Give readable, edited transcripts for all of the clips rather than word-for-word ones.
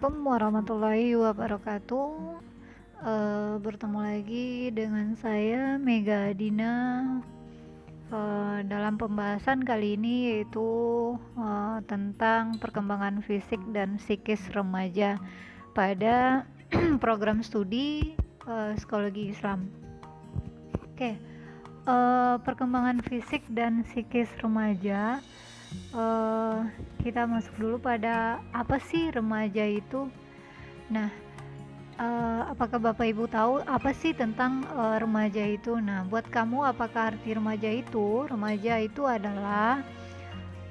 Assalamualaikum warahmatullahi wabarakatuh. Bertemu lagi dengan saya Mega Dina dalam pembahasan kali ini, yaitu tentang perkembangan fisik dan psikis remaja pada program studi psikologi Islam. Oke, perkembangan fisik dan psikis remaja. Kita masuk dulu pada apa sih remaja itu. Nah, apakah Bapak Ibu tahu apa sih tentang remaja itu? Nah, buat kamu, apakah arti remaja itu? Remaja itu adalah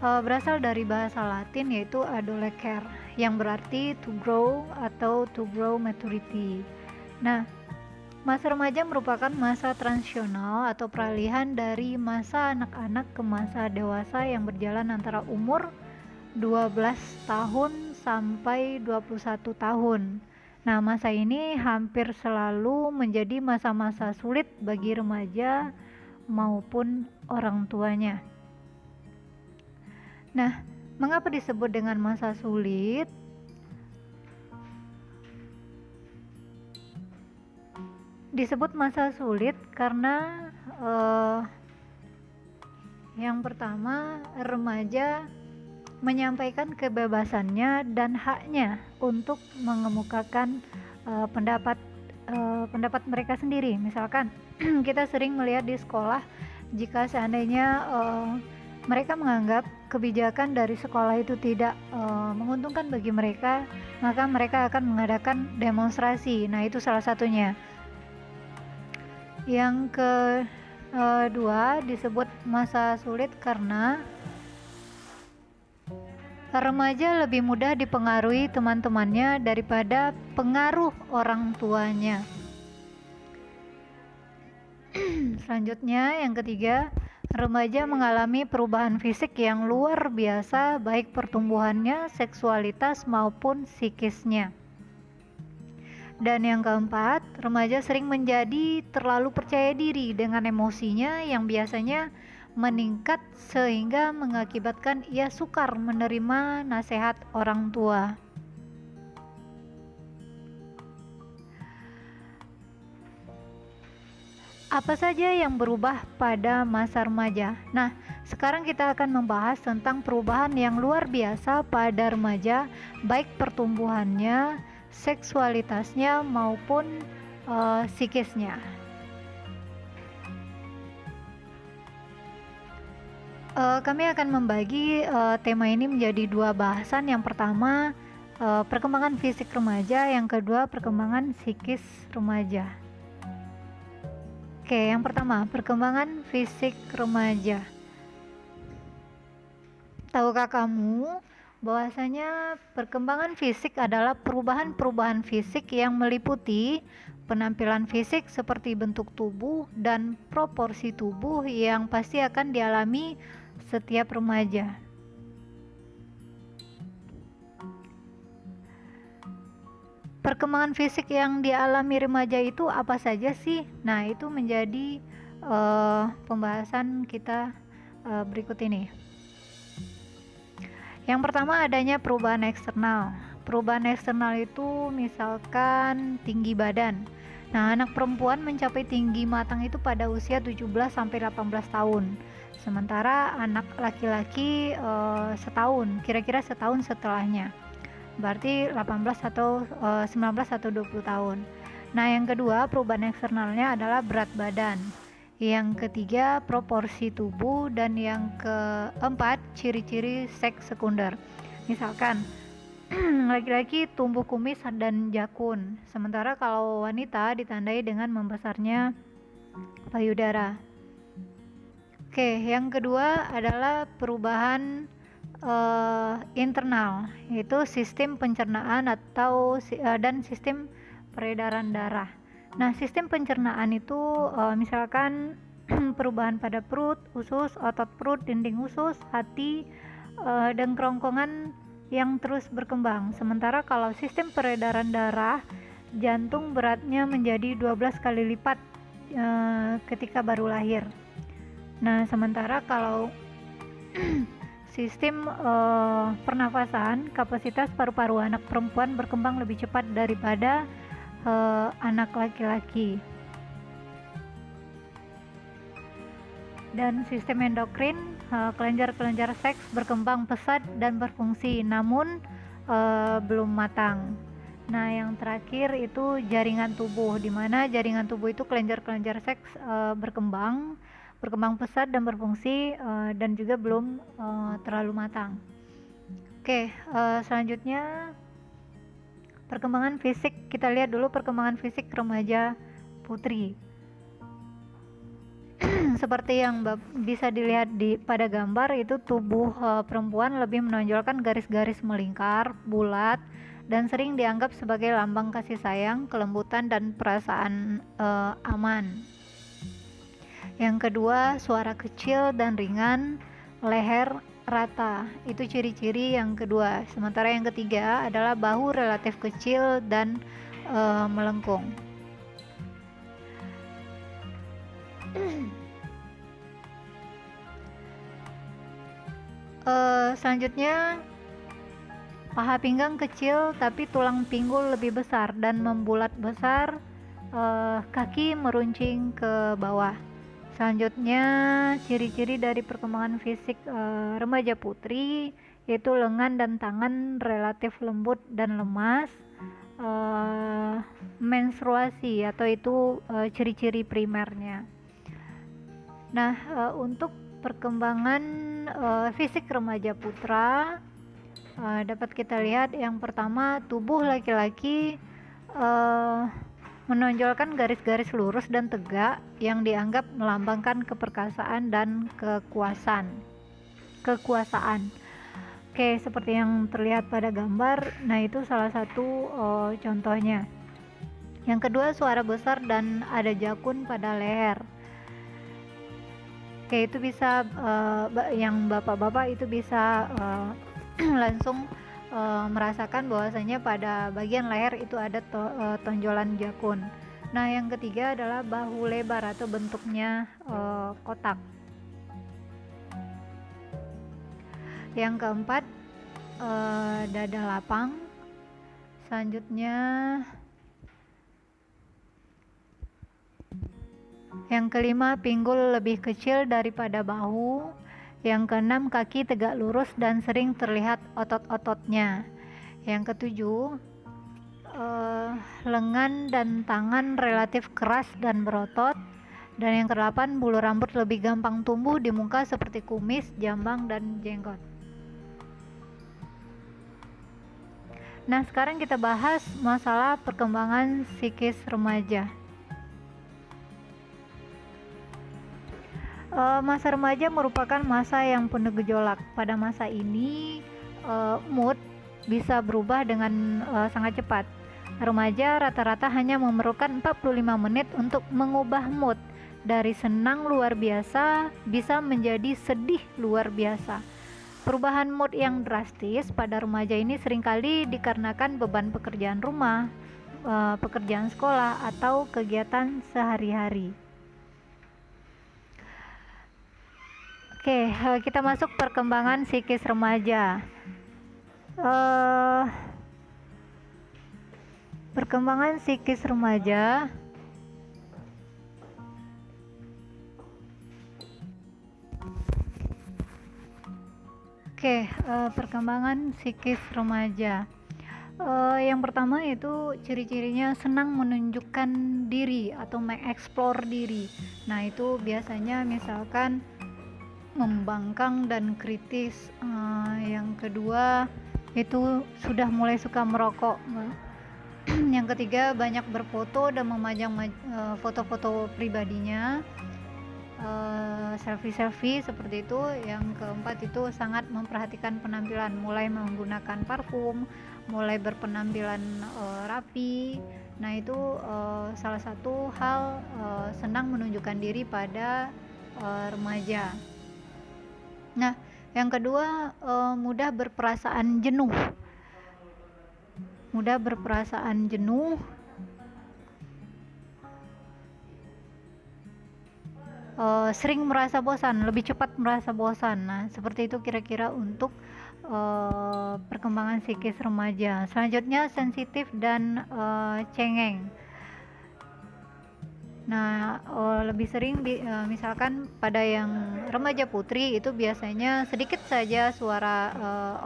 berasal dari bahasa Latin, yaitu adolescere, yang berarti to grow atau to grow maturity. Nah, masa remaja merupakan masa transisional atau peralihan dari masa anak-anak ke masa dewasa yang berjalan antara umur 12 tahun sampai 21 tahun. Nah, masa ini hampir selalu menjadi masa-masa sulit bagi remaja maupun orang tuanya. Nah, mengapa disebut dengan masa sulit? Disebut masa sulit karena yang pertama, remaja menyampaikan kebebasannya dan haknya untuk mengemukakan pendapat mereka sendiri. Misalkan kita sering melihat di sekolah, jika seandainya mereka menganggap kebijakan dari sekolah itu tidak menguntungkan bagi mereka, maka mereka akan mengadakan demonstrasi. Nah, itu salah satunya. Yang kedua, disebut masa sulit karena remaja lebih mudah dipengaruhi teman-temannya daripada pengaruh orang tuanya. Selanjutnya, yang ketiga, remaja mengalami perubahan fisik yang luar biasa, baik pertumbuhannya, seksualitas maupun psikisnya. Dan yang keempat, remaja sering menjadi terlalu percaya diri dengan emosinya yang biasanya meningkat sehingga mengakibatkan ia sukar menerima nasihat orang tua. Apa saja yang berubah pada masa remaja? Nah, sekarang kita akan membahas tentang perubahan yang luar biasa pada remaja, baik pertumbuhannya, seksualitasnya maupun psikisnya. Kami akan membagi tema ini menjadi dua bahasan. Yang pertama, perkembangan fisik remaja, yang kedua, perkembangan psikis remaja. Oke, yang pertama, perkembangan fisik remaja. Tahukah kamu bahwasanya perkembangan fisik adalah perubahan-perubahan fisik yang meliputi penampilan fisik seperti bentuk tubuh dan proporsi tubuh yang pasti akan dialami setiap remaja. Perkembangan fisik yang dialami remaja itu apa saja sih? Nah, itu menjadi pembahasan kita berikut ini. Yang pertama, adanya perubahan eksternal. Perubahan eksternal itu misalkan tinggi badan. Nah, anak perempuan mencapai tinggi matang itu pada usia 17 sampai 18 tahun. Sementara anak laki-laki kira-kira setahun setelahnya. Berarti 18 atau 19 atau 20 tahun. Nah, yang kedua, perubahan eksternalnya adalah berat badan. Yang ketiga, proporsi tubuh, dan yang keempat, ciri-ciri seks sekunder. Misalkan laki-laki tumbuh kumis dan jakun, sementara kalau wanita ditandai dengan membesarnya payudara. Oke, yang kedua adalah perubahan internal, yaitu sistem pencernaan dan sistem peredaran darah. Nah, sistem pencernaan itu misalkan perubahan pada perut, usus, otot perut, dinding usus, hati, dan kerongkongan yang terus berkembang. Sementara kalau sistem peredaran darah, jantung beratnya menjadi 12 kali lipat ketika baru lahir. Nah, sementara kalau sistem pernafasan, kapasitas paru-paru anak perempuan berkembang lebih cepat daripada anak laki-laki. Dan sistem endokrin, kelenjar-kelenjar seks berkembang pesat dan berfungsi, namun belum matang. Nah, yang terakhir itu jaringan tubuh, di mana jaringan tubuh itu kelenjar-kelenjar seks berkembang pesat dan berfungsi, dan juga belum terlalu matang. Oke, selanjutnya perkembangan fisik. Kita lihat dulu perkembangan fisik remaja putri. Seperti yang bisa dilihat pada gambar, itu tubuh perempuan lebih menonjolkan garis-garis melingkar, bulat, dan sering dianggap sebagai lambang kasih sayang, kelembutan, dan perasaan aman. Yang kedua, suara kecil dan ringan, leher rata. Itu ciri-ciri yang kedua. Sementara yang ketiga adalah bahu relatif kecil dan melengkung. Selanjutnya, paha pinggang kecil tapi tulang pinggul lebih besar dan membulat besar, kaki meruncing ke bawah. Selanjutnya, ciri-ciri dari perkembangan fisik remaja putri yaitu lengan dan tangan relatif lembut dan lemas, menstruasi atau itu ciri-ciri primernya. Nah, untuk perkembangan fisik remaja putra dapat kita lihat, yang pertama, tubuh laki-laki menonjolkan garis-garis lurus dan tegak yang dianggap melambangkan keperkasaan dan kekuasaan. Oke, seperti yang terlihat pada gambar. Nah, itu salah satu contohnya. Yang kedua, suara besar dan ada jakun pada leher. Oke, itu bisa yang bapak-bapak itu bisa langsung merasakan bahwasanya pada bagian leher itu ada tonjolan jakun. Nah, yang ketiga adalah bahu lebar atau bentuknya kotak. Yang keempat, dada lapang. Selanjutnya, yang kelima, pinggul lebih kecil daripada bahu. Yang keenam, kaki tegak lurus dan sering terlihat otot-ototnya. Yang ketujuh, lengan dan tangan relatif keras dan berotot. Dan yang kedelapan, bulu rambut lebih gampang tumbuh di muka seperti kumis, jambang, dan jenggot. Nah, sekarang kita bahas masalah perkembangan psikis remaja. Masa remaja merupakan masa yang penuh gejolak. Pada masa ini, mood bisa berubah dengan sangat cepat. Remaja rata-rata hanya memerlukan 45 menit untuk mengubah mood dari senang luar biasa bisa menjadi sedih luar biasa. Perubahan mood yang drastis pada remaja ini seringkali dikarenakan beban pekerjaan rumah, pekerjaan sekolah, atau kegiatan sehari-hari. Oke, kita masuk perkembangan psikis remaja. Perkembangan psikis remaja perkembangan psikis remaja. Yang pertama itu ciri-cirinya senang menunjukkan diri atau mengeksplor diri. Nah, itu biasanya misalkan membangkang dan kritis. Yang kedua itu sudah mulai suka merokok. Yang ketiga, banyak berfoto dan memajang foto-foto pribadinya, selfie seperti itu. Yang keempat itu sangat memperhatikan penampilan, mulai menggunakan parfum, mulai berpenampilan rapi. Nah, itu salah satu hal senang menunjukkan diri pada remaja. Nah, yang kedua, mudah berperasaan jenuh. sering merasa bosan, lebih cepat merasa bosan. Nah, seperti itu kira-kira untuk perkembangan psikis remaja. Selanjutnya sensitif dan cengeng. Nah, lebih sering misalkan pada yang remaja putri itu biasanya sedikit saja suara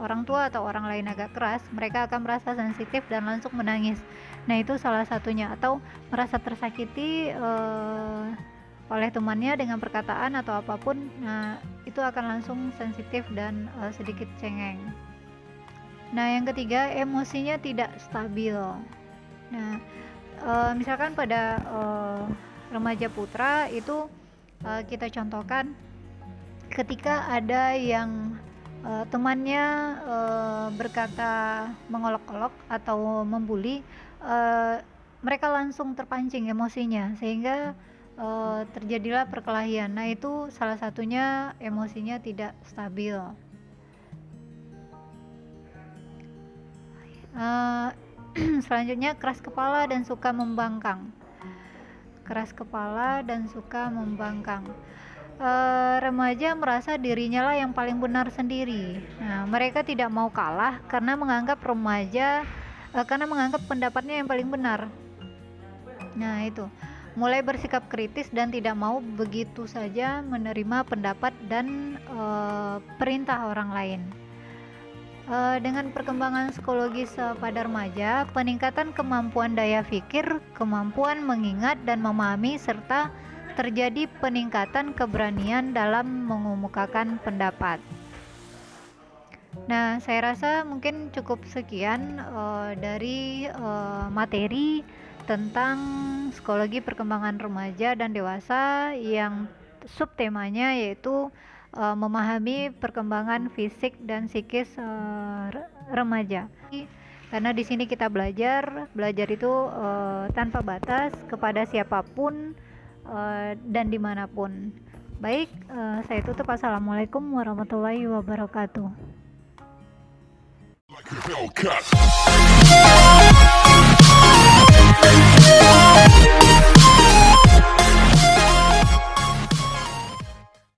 orang tua atau orang lain agak keras, mereka akan merasa sensitif dan langsung menangis. Nah, itu salah satunya. Atau merasa tersakiti oleh temannya dengan perkataan atau apapun, nah itu akan langsung sensitif dan sedikit cengeng. Nah, yang ketiga, emosinya tidak stabil. Nah, misalkan pada remaja putra itu kita contohkan ketika ada yang temannya berkata mengolok-olok atau membuli, mereka langsung terpancing emosinya sehingga terjadilah perkelahian. Nah, itu salah satunya emosinya tidak stabil. Selanjutnya keras kepala dan suka membangkang. Keras kepala dan suka membangkang. Remaja merasa dirinya lah yang paling benar sendiri. Nah, mereka tidak mau kalah karena menganggap pendapatnya yang paling benar. Nah, itu mulai bersikap kritis dan tidak mau begitu saja menerima pendapat dan perintah orang lain. Dengan perkembangan psikologis pada remaja, peningkatan kemampuan daya pikir, kemampuan mengingat dan memahami, serta terjadi peningkatan keberanian dalam mengemukakan pendapat. Nah, saya rasa mungkin cukup sekian dari materi tentang psikologi perkembangan remaja dan dewasa yang subtemanya yaitu memahami perkembangan fisik dan psikis remaja. Karena di sini kita belajar itu tanpa batas kepada siapapun dan dimanapun. Baik, saya tutup. Assalamualaikum warahmatullahi wabarakatuh.